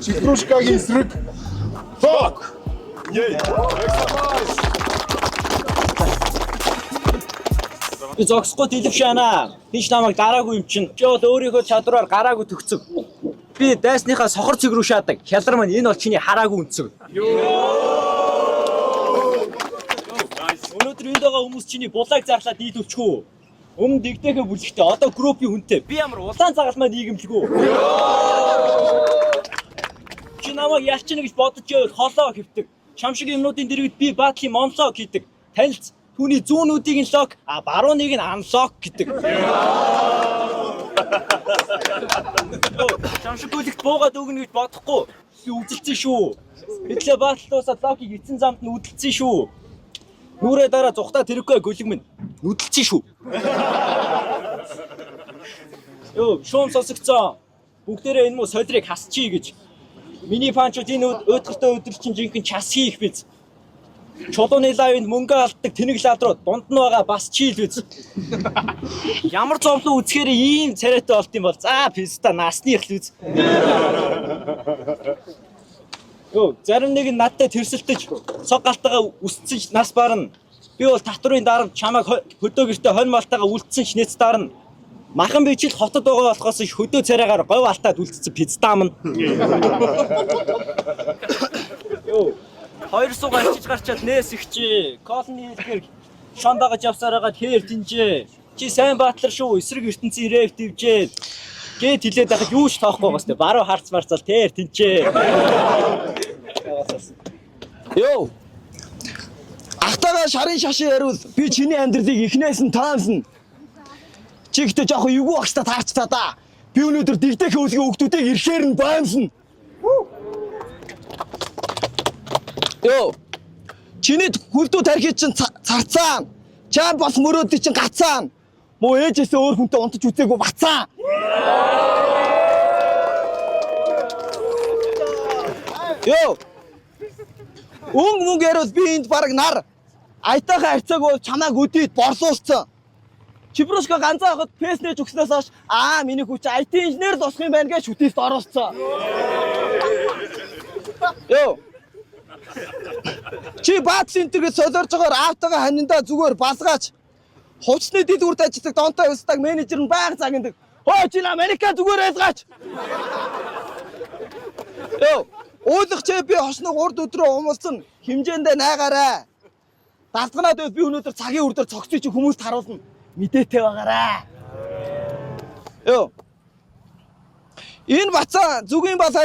Чипрушкагийн эсрэг. Фок. Би зогсохгүй дэлвшаана. Хинч намайг дараагүй юм чинь. Чи бол өөрийнхөө чадвараар гараагүй төгцөг. Би дайсныхаа сохор цэг рүү шаадаг. Хялар маань энэ бол чиний хараагүй үнцэг. Өнөөдөр энд байгаа хүмүүс чиний булааг зарлаад нийлүүлчихв. Өмнө дэгдэхэ бүлэгтээ одоо группийн хүнтэй. Би ямар улаан цагаалмаа нийгэмлэгөө. Чи намайг ялчна гэж бодож явал холоо хэвдэг. Шамшиг юмнуудын дэргэд би баатлын монлог хийдэг. Танилц түүний зүүнүүдийг нь лог, барууныг нь анлог гэдэг. Шамшиг бүлэгт буугаад өгнө гэж бодохгүй. Үзэлцэн шүү. Хэдлээ баатлуусаа логыг эцэн замд нь үдэлцэн шүү. Нүрээ дараа зүхтаа тэрэггүй гөлөг минь нүдэлцэн шүү. Йоо, шуум сосгцоо. Бүгдээрээ энэ муу солирыг хасчихъя гэж. Миний фанчууд энэ өдөртөө өдөр чинь жинхэнэ час хийх биз. Чулууны лавынд мөнгө алддаг тэнэг лаад руу дунд нь байгаа бас чийл биз. Ямар зовлон үзэхээр ийм царайтай болт юм бол за писта насных л биз. Йоо, зарим нэг нь надтай тэрсэлтэж цог галтайгаа үсцэж нас барна. Би бол татврын дарамт чамайг хөдөө гэртээ хонь малтайгаа үлдсэн шнэц дарна. Махан бичил хотод байгаа болохоос хөдөө царайгаар говь алтаад үлдсэн пиццаамна. Йоо, хоёр сугаа ичиж гарчаад нээс ихчээ. Колони хэлгээр шон дагаж явсараагаад хээр тинжээ. Чи сайн баатлар шүү. Эсрэг ертөнцийн рэв твжээ. Гээд хилээд байхад юу ч тоохгүй байгаа сте. Баруун харц марцал тэр тинжээ. Йоо. Ахтагаа шарын шашин яриул би чиний амьдралыг ихнээс нь таамсна. Чи ихтэй жоохон эвгүй багштай таарчтаа да. Би өнөөдөр дэгдэх хөвлөгийн хүүхдүүдийг ирэхээр нь баамсна. Йоо. Чиний хүлдүү тархи чинь царцаан. Чам бас мөрөөдөө чинь гацаан. Муу ээжээсээ өөр хүнтэй унтаж үзээгүй бацаан. Йоо. Мөнгө яриул би энд баг нар. Аятайхан харьцааг бол чамааг өдөөд борсууссан. Чипрушка ганцаа хахад пэс нээж өгснөөс хойш миний хүч IT инженер л босох юм байна гэж шүтээст оруулсан. Йоо. Чи бат центргээ солиорж байгаа автогаа ханиндаа зүгээр балгаач. Хувцсны дэлгүүрт ажилладаг донтой өсдөг менежер нь байг загнадаг. Хөө чи Америка зүгээр айлгаач. Йоо. Уулах чи би хосног урд өдрөө умалсан хэмжээндээ найгаарай. Дасганаад би өнөөдөр цагийн үрдээр цогцыг чи хүмүүст харуулна. Мэдээтэй байгаарай. Йоо. Энэ бацаа зүгийн бас